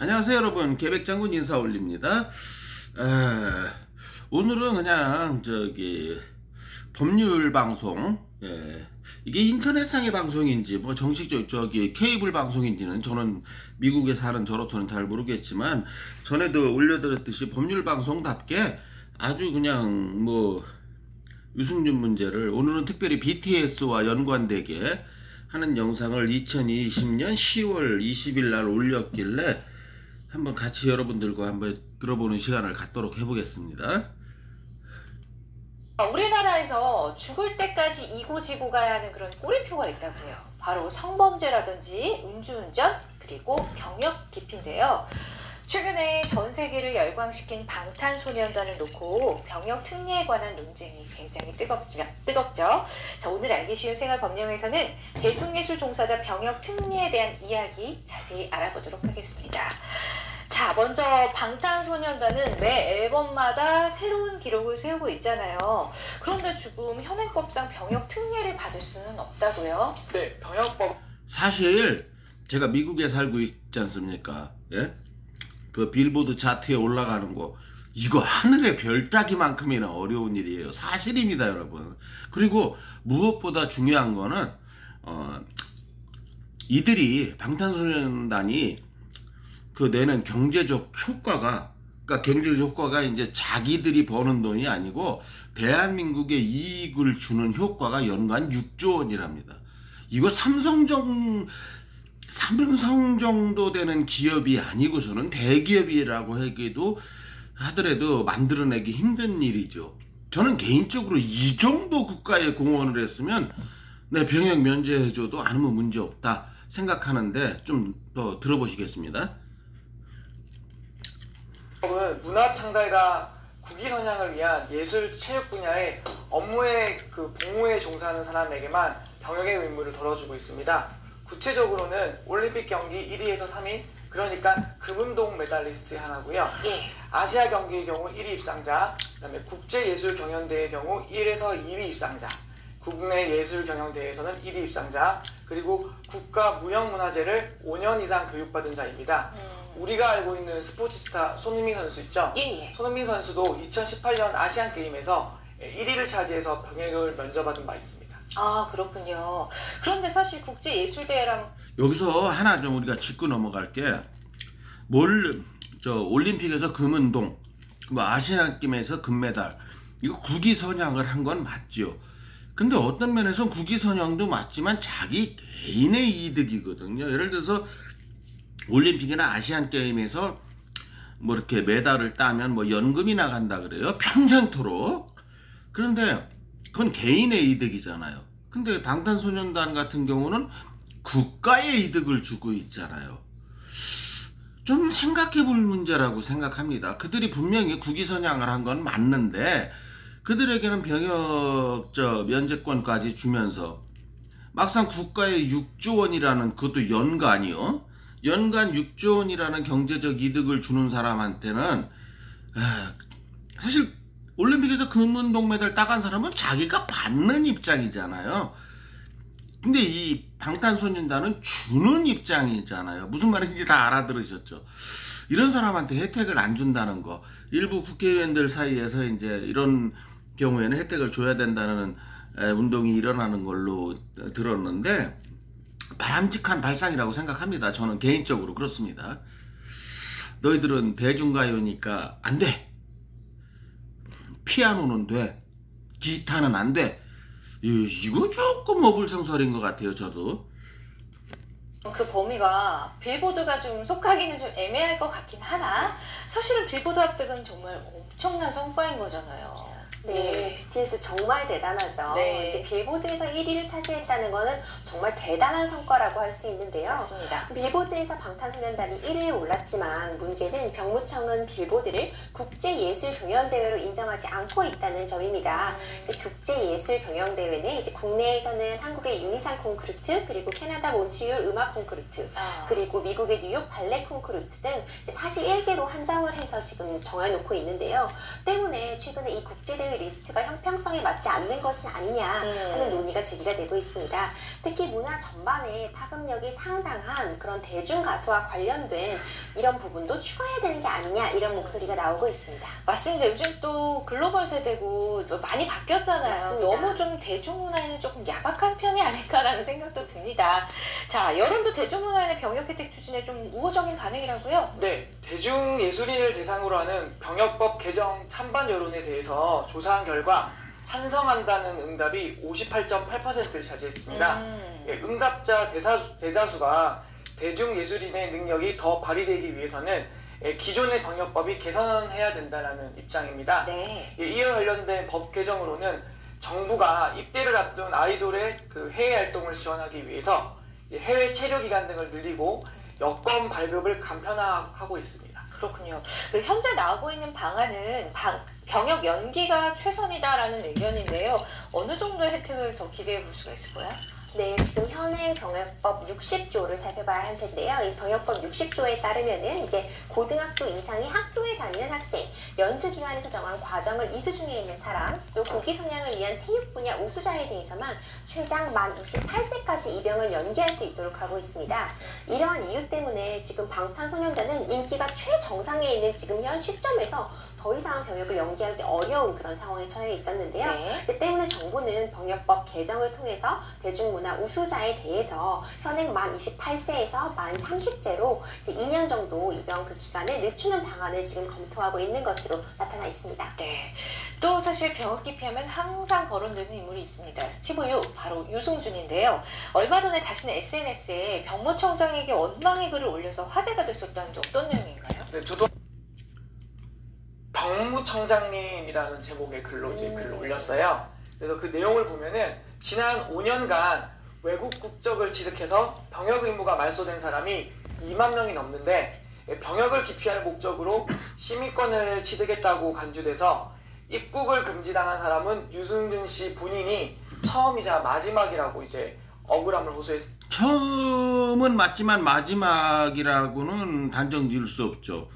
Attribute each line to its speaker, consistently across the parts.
Speaker 1: 안녕하세요 여러분, 계백장군 인사 올립니다. 오늘은 그냥 법률 방송, 이게 인터넷상의 방송인지 뭐 정식적 케이블 방송인지는 저는 미국에 사는 저로서는 잘 모르겠지만, 전에도 올려드렸듯이 법률 방송답게 아주 그냥 뭐 유승준 문제를 오늘은 특별히 BTS와 연관되게 하는 영상을 2020년 10월 20일 날 올렸길래 한번 같이 여러분들과 한번 들어보는 시간을 갖도록 해보겠습니다.
Speaker 2: 우리나라에서 죽을 때까지 이고지고 가야 하는 그런 꼬리표가 있다고 해요. 바로 성범죄라든지 음주운전, 그리고 경력 기피인데요. 최근에 전 세계를 열광시킨 방탄소년단을 놓고 병역 특례에 관한 논쟁이 굉장히 뜨겁죠. 자, 오늘 알기 쉬운 생활법령에서는 대중예술 종사자 병역 특례에 대한 이야기 자세히 알아보도록 하겠습니다. 자, 먼저 방탄소년단은 매 앨범마다 새로운 기록을 세우고 있잖아요. 그런데 지금 현행법상 병역 특례를 받을 수는 없다고요?
Speaker 3: 네, 병역법.
Speaker 1: 사실 제가 미국에 살고 있지 않습니까? 예? 그 빌보드 차트에 올라가는 거, 이거 하늘의 별 따기만큼이나 어려운 일이에요. 사실입니다, 여러분. 그리고 무엇보다 중요한 거는 이들이 방탄소년단이 그 내는 경제적 효과가, 그러니까 경제적 효과가 이제 자기들이 버는 돈이 아니고 대한민국에 이익을 주는 효과가 연간 6조 원이랍니다. 이거 삼성 정도 되는 기업이 아니고서는 대기업이라고 하더라도 만들어내기 힘든 일이죠. 저는 개인적으로 이 정도 국가에 공헌을 했으면 내 병역 면제해줘도 아무 문제 없다 생각하는데, 좀 더 들어보시겠습니다.
Speaker 3: 문화 창달과 국위 선양을 위한 예술 체육 분야의 업무에 복무에 종사하는 사람에게만 병역의 의무를 덜어주고 있습니다. 구체적으로는 올림픽 경기 1위에서 3위, 그러니까 금운동 메달리스트 하나고요. 아시아 경기의 경우 1위 입상자, 그다음에 국제예술경연대회의 경우 1에서 2위 입상자, 국내 예술경영대회에서는 1위 입상자, 그리고 국가무형문화재를 5년 이상 교육받은 자입니다. 우리가 알고 있는 스포츠스타 손흥민 선수 있죠? 손흥민 선수도 2018년 아시안게임에서 1위를 차지해서 병역을 면제받은 바 있습니다.
Speaker 2: 아, 그렇군요. 그런데 사실 국제예술대회랑
Speaker 1: 여기서 하나 좀 우리가 짚고 넘어갈게. 올림픽에서 금운동, 뭐 아시안게임에서 금메달, 이거 국위 선양을 한 건 맞죠. 근데 어떤 면에서 국위 선양도 맞지만 자기 개인의 이득이거든요. 예를 들어서 올림픽이나 아시안게임에서 뭐 이렇게 메달을 따면 뭐 연금이 나간다 그래요. 평생토록. 그런데 그건 개인의 이득이잖아요. 근데 방탄소년단 같은 경우는 국가의 이득을 주고 있잖아요. 좀 생각해 볼 문제라고 생각합니다. 그들이 분명히 국위 선양을 한 건 맞는데, 그들에게는 병역 면제권까지 주면서 막상 국가의 6조 원이라는, 그것도 연간이요. 연간 6조 원이라는 경제적 이득을 주는 사람한테는 사실 올림픽에서 금운동 메달 따간 사람은 자기가 받는 입장이잖아요. 근데 이 방탄소년단은 주는 입장이잖아요. 무슨 말인지 다 알아들으셨죠? 이런 사람한테 혜택을 안 준다는 거, 일부 국회의원들 사이에서 이제 이런 경우에는 혜택을 줘야 된다는 운동이 일어나는 걸로 들었는데, 바람직한 발상이라고 생각합니다. 저는 개인적으로 그렇습니다. 너희들은 대중가요니까 안 돼. 피아노는 돼. 기타는 안 돼. 이거 조금 어불성설인 것 같아요, 저도.
Speaker 2: 그 범위가 빌보드가 좀 속하기는 좀 애매할 것 같긴 하나, 사실은 빌보드 핫백은 정말 엄청난 성과인 거잖아요.
Speaker 4: 네, BTS 정말 대단하죠.
Speaker 2: 네.
Speaker 4: 이제 빌보드에서 1위를 차지했다는 거는 정말 대단한 성과라고 할 수 있는데요.
Speaker 2: 맞습니다.
Speaker 4: 빌보드에서 방탄소년단이 1위에 올랐지만 문제는 병무청은 빌보드를 국제예술경연대회로 인정하지 않고 있다는 점입니다. 이제 국제예술경연대회는 이제 국내에서는 한국의 유니상 콩쿠르트, 그리고 캐나다 몬트리올 음악 콩쿠르트, 그리고 미국의 뉴욕 발레 콩쿠르트 등 이제 41개로 한정을 해서 지금 정해놓고 있는데요. 때문에 최근에 이 국제대회 문제의 리스트가 형평성에 맞지 않는 것은 아니냐 하는 논의가 제기가 되고 있습니다. 특히 문화 전반에 파급력이 상당한 그런 대중 가수와 관련된 이런 부분도 추가해야 되는 게 아니냐 이런 목소리가 나오고 있습니다.
Speaker 2: 맞습니다. 요즘 또 글로벌 세대고 많이 바뀌었잖아요.
Speaker 4: 맞습니다.
Speaker 2: 너무 좀 대중문화에는 조금 야박한 편이 아닐까라는 생각도 듭니다. 자, 여론도 대중문화의 병역 혜택 추진에 좀 우호적인 반응이라고요?
Speaker 3: 네, 대중예술인을 대상으로 하는 병역법 개정 찬반 여론에 대해서 조사한 결과 찬성한다는 응답이 58.8%를 차지했습니다. 응답자 대다수가 대중예술인의 능력이 더 발휘되기 위해서는 기존의 병역법이 개선해야 된다는 입장입니다.
Speaker 2: 네.
Speaker 3: 이와 관련된 법 개정으로는 정부가 입대를 앞둔 아이돌의 그 해외 활동을 지원하기 위해서 해외 체류 기간 등을 늘리고 여권 발급을 간편화하고 있습니다.
Speaker 2: 그렇군요. 현재 나오고 있는 방안은 병역 연기가 최선이다라는 의견인데요. 어느 정도의 혜택을 더 기대해 볼 수가 있을까요?
Speaker 4: 네, 지금 현행 병역법 60조를 살펴봐야 할 텐데요. 이 병역법 60조에 따르면은 이제 고등학교 이상의 학교에 다니는 학생, 연수기관에서 정한 과정을 이수 중에 있는 사람, 또 국기 성향을 위한 체육 분야 우수자에 대해서만 최장 만 28세까지 입영을 연기할 수 있도록 하고 있습니다. 이러한 이유 때문에 지금 방탄소년단은 인기가 최정상에 있는 지금 현 시점에서 더 이상 병역을 연기하기 어려운 그런 상황에 처해 있었는데요.
Speaker 2: 네.
Speaker 4: 그 때문에 정부는 병역법 개정을 통해서 대중문화 우수자에 대해서 현행 만 28세에서 만 30세로 이제 2년 정도 입영 그 기간을 늦추는 방안을 지금 검토하고 있는 것으로 나타나 있습니다.
Speaker 2: 네. 또 사실 병역 기피하면 항상 거론되는 인물이 있습니다. 스티브 유, 바로 유승준인데요. 얼마 전에 자신의 SNS에 병무청장에게 원망의 글을 올려서 화제가 됐었다는데 어떤 내용인가요?
Speaker 3: 네, 저도 병무청장님이라는 제목의 글로 이제 글을 올렸어요. 그래서 그 내용을 보면은 지난 5년간 외국 국적을 취득해서 병역 의무가 말소된 사람이 2만 명이 넘는데 병역을 기피할 목적으로 시민권을 취득했다고 간주돼서 입국을 금지당한 사람은 유승준 씨 본인이 처음이자 마지막이라고 이제 억울함을 호소했습니다.
Speaker 1: 처음은 맞지만 마지막이라고는 단정 지을 수 없죠.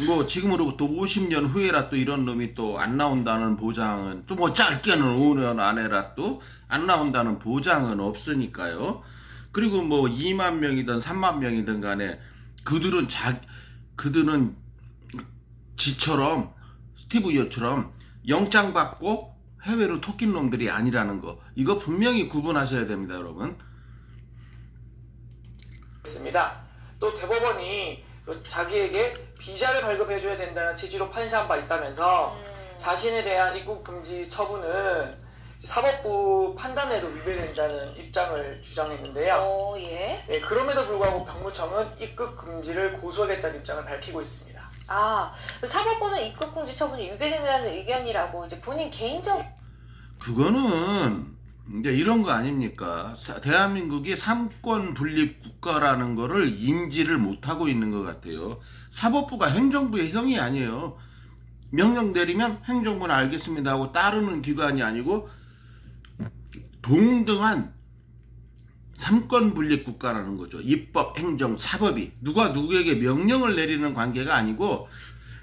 Speaker 1: 뭐 지금으로부터 50년 후에라 또 이런 놈이 또 안 나온다는 보장은 좀 뭐 짧게는 5년 안에라 또 안 나온다는 보장은 없으니까요. 그리고 뭐 2만 명이든 3만 명이든 간에 그들은 지처럼 스티브 유처럼 영장 받고 해외로 토낀 놈들이 아니라는 거, 이거 분명히 구분하셔야 됩니다, 여러분.
Speaker 3: 또 대법원이 자기에게 비자를 발급해줘야 된다는 취지로 판시한 바 있다면서 자신에 대한 입국 금지 처분은 사법부 판단에도 위배된다는 입장을 주장했는데요.
Speaker 2: 예.
Speaker 3: 네, 그럼에도 불구하고 병무청은 입국 금지를 고수하겠다는 입장을 밝히고 있습니다.
Speaker 2: 아, 사법부는 입국 금지 처분이 위배된다는 의견이라고 이제 본인 개인적
Speaker 1: 그거는 이제 이런 거 아닙니까? 대한민국이 삼권 분립 국가라는 거를 인지를 못하고 있는 것 같아요. 사법부가 행정부의 형이 아니에요. 명령 내리면 행정부는 알겠습니다 하고 따르는 기관이 아니고 동등한 삼권 분립 국가라는 거죠. 입법, 행정, 사법이 누가 누구에게 명령을 내리는 관계가 아니고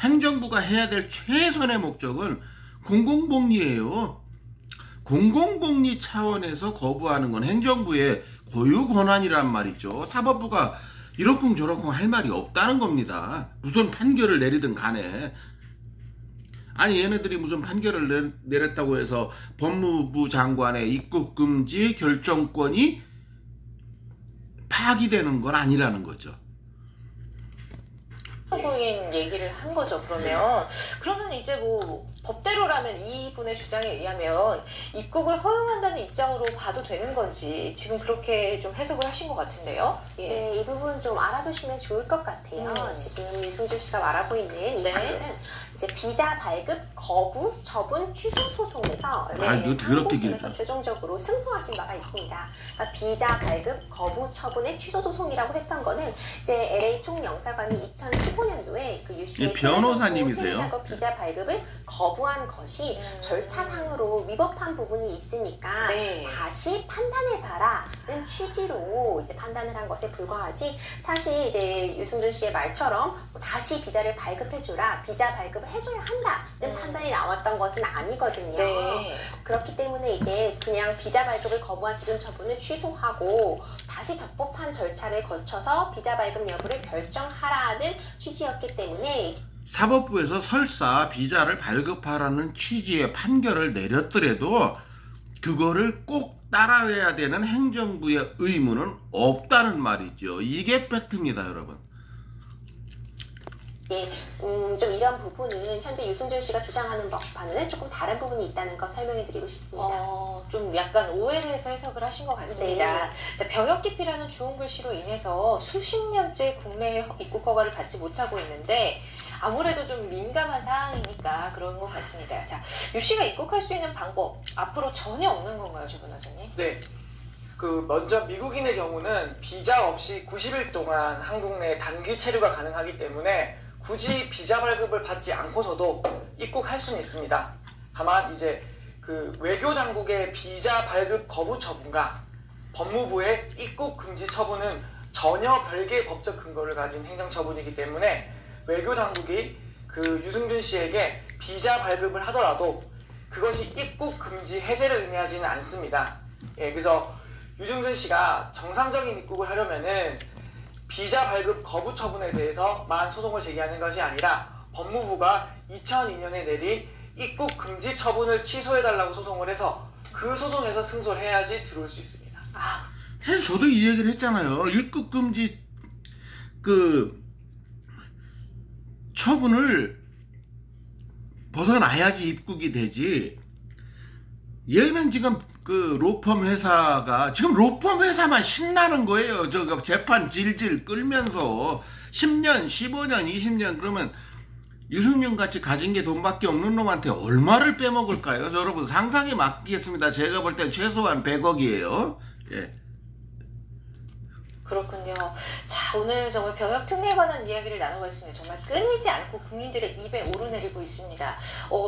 Speaker 1: 행정부가 해야 될 최선의 목적은 공공복리예요. 공공복리 차원에서 거부하는 건 행정부의 고유 권한이란 말이죠. 사법부가 이러쿵 저러쿵 할 말이 없다는 겁니다. 무슨 판결을 내리든 간에. 아니 얘네들이 무슨 판결을 내렸다고 해서 법무부 장관의 입국금지 결정권이 파기되는 건 아니라는 거죠.
Speaker 2: 적인 얘기를 한 거죠. 그러면 이제 뭐 법대로라면 이분의 주장에 의하면 입국을 허용한다는 입장으로 봐도 되는 건지 지금 그렇게 좀 해석을 하신 것 같은데요. 예.
Speaker 4: 네, 이 부분 좀 알아두시면 좋을 것 같아요. 지금 유승준 씨가 말하고 있는 이 판결은 이제 비자 발급 거부 처분 취소 소송에서 얼마 전에 상고심에서 최종적으로 승소하신 바가 있습니다. 그러니까 비자 발급 거부 처분의 취소 소송이라고 했던 거는 이제 LA 총영사관이 2015년도에 그 유씨의
Speaker 1: 변호사님이세요?
Speaker 4: 비자 발급을 거부 거부한 것이 절차상으로 위법한 부분이 있으니까
Speaker 2: 네.
Speaker 4: 다시 판단해봐라는 취지로 이제 판단을 한 것에 불과하지, 사실 이제 유승준 씨의 말처럼 다시 비자를 발급해주라, 비자 발급을 해줘야 한다는 판단이 나왔던 것은 아니거든요.
Speaker 2: 네.
Speaker 4: 그렇기 때문에 이제 그냥 비자 발급을 거부한 기존 처분을 취소하고 다시 적법한 절차를 거쳐서 비자 발급 여부를 결정하라는 취지였기 때문에
Speaker 1: 사법부에서 설사 비자를 발급하라는 취지의 판결을 내렸더라도 그거를 꼭 따라야 되는 행정부의 의무는 없다는 말이죠. 이게 팩트입니다, 여러분.
Speaker 4: 좀 이런 부분은 현재 유승준 씨가 주장하는 법과는 조금 다른 부분이 있다는 거 설명해 드리고 싶습니다.
Speaker 2: 좀 약간 오해를 해서 해석을 하신 것 같습니다.
Speaker 4: 네.
Speaker 2: 자, 병역기피라는 주홍글씨로 인해서 수십 년째 국내에 입국 허가를 받지 못하고 있는데 아무래도 좀 민감한 사항이니까 그런 것 같습니다. 자, 유 씨가 입국할 수 있는 방법 앞으로 전혀 없는 건가요, 조 변호사님?
Speaker 3: 네. 먼저 미국인의 경우는 비자 없이 90일 동안 한국 내 단기 체류가 가능하기 때문에 굳이 비자 발급을 받지 않고서도 입국할 수는 있습니다. 다만 이제 외교 당국의 비자 발급 거부 처분과 법무부의 입국 금지 처분은 전혀 별개의 법적 근거를 가진 행정 처분이기 때문에 외교 당국이 유승준 씨에게 비자 발급을 하더라도 그것이 입국 금지 해제를 의미하지는 않습니다. 예, 그래서 유승준 씨가 정상적인 입국을 하려면은 비자 발급 거부 처분에 대해서만 소송을 제기하는 것이 아니라 법무부가 2002년에 내린 입국 금지 처분을 취소해달라고 소송을 해서 그 소송에서 승소를 해야지 들어올 수 있습니다.
Speaker 1: 사실 저도 이 얘기를 했잖아요. 입국 금지 처분을 벗어나야지 입국이 되지. 얘는 지금 로펌 회사가 지금 로펌 회사만 신나는 거예요. 저거 재판 질질 끌면서 10년, 15년, 20년 그러면 유승준 같이 가진 게 돈밖에 없는 놈한테 얼마를 빼먹을까요? 여러분 상상에 맡기겠습니다. 제가 볼 땐 최소한 100억이에요. 예.
Speaker 2: 그렇군요. 자, 오늘 정말 병역 특례에 관한 이야기를 나눠봤습니다. 정말 끊이지 않고 국민들의 입에 오르내리고 있습니다.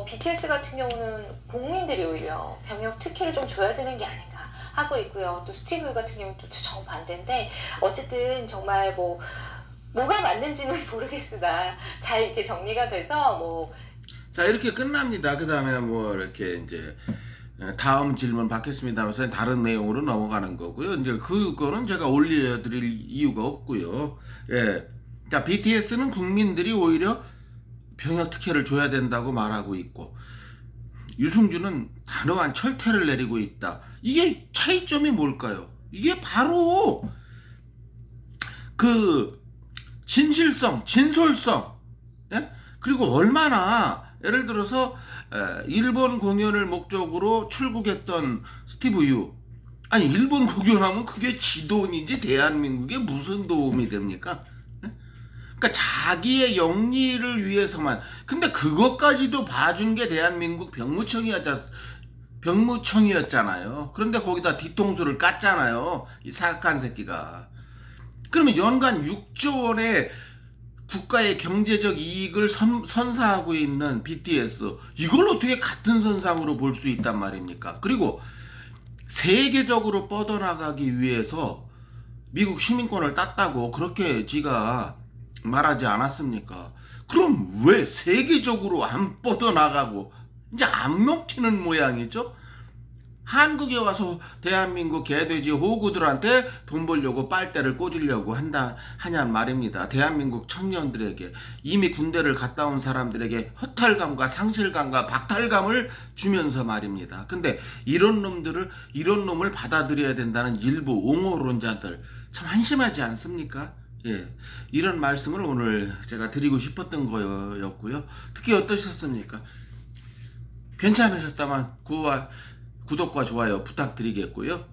Speaker 2: BTS 같은 경우는 국민들이 오히려 병역 특혜를 좀 줘야 되는 게 아닌가 하고 있고요. 또 스티브 같은 경우는 또 정반대인데 어쨌든 정말 뭐가 맞는지는 모르겠으나 잘 이렇게 정리가 돼서
Speaker 1: 자, 이렇게 끝납니다. 그 다음에 이렇게 이제 다음 질문 받겠습니다 하면서 다른 내용으로 넘어가는 거고요. 이제 그거는 제가 올려드릴 이유가 없고요. 예. 자, BTS는 국민들이 오히려 병역 특혜를 줘야 된다고 말하고 있고 유승준은 단호한 철퇴를 내리고 있다. 이게 차이점이 뭘까요? 이게 바로 진실성, 진솔성, 예? 그리고 얼마나 예를 들어서 일본 공연을 목적으로 출국했던 스티브 유, 아니 일본 공연하면 그게 지 돈이지 대한민국에 무슨 도움이 됩니까? 그러니까 자기의 영리를 위해서만. 근데 그것까지도 봐준 게 대한민국 병무청이었잖아요. 그런데 거기다 뒤통수를 깠잖아요, 이 사악한 새끼가. 그러면 연간 6조 원의 국가의 경제적 이익을 선사하고 있는 BTS, 이걸 어떻게 같은 선상으로 볼 수 있단 말입니까? 그리고 세계적으로 뻗어나가기 위해서 미국 시민권을 땄다고 그렇게 지가 말하지 않았습니까? 그럼 왜 세계적으로 안 뻗어나가고 이제 안 먹히는 모양이죠? 한국에 와서 대한민국 개돼지 호구들한테 돈 벌려고 빨대를 꽂으려고 하냔 말입니다. 대한민국 청년들에게, 이미 군대를 갔다 온 사람들에게 허탈감과 상실감과 박탈감을 주면서 말입니다. 근데 이런 놈을 받아들여야 된다는 일부 옹호론자들 참 한심하지 않습니까? 예, 이런 말씀을 오늘 제가 드리고 싶었던 거였고요. 특히 어떠셨습니까? 괜찮으셨다면 구독과 좋아요 부탁드리겠고요.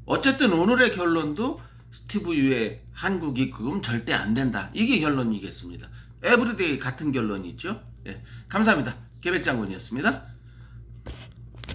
Speaker 1: 어쨌든 오늘의 결론도 스티브 유의 한국 입국은 절대 안 된다. 이게 결론이겠습니다. 에브리데이 같은 결론이죠. 예, 감사합니다. 개백장군이었습니다.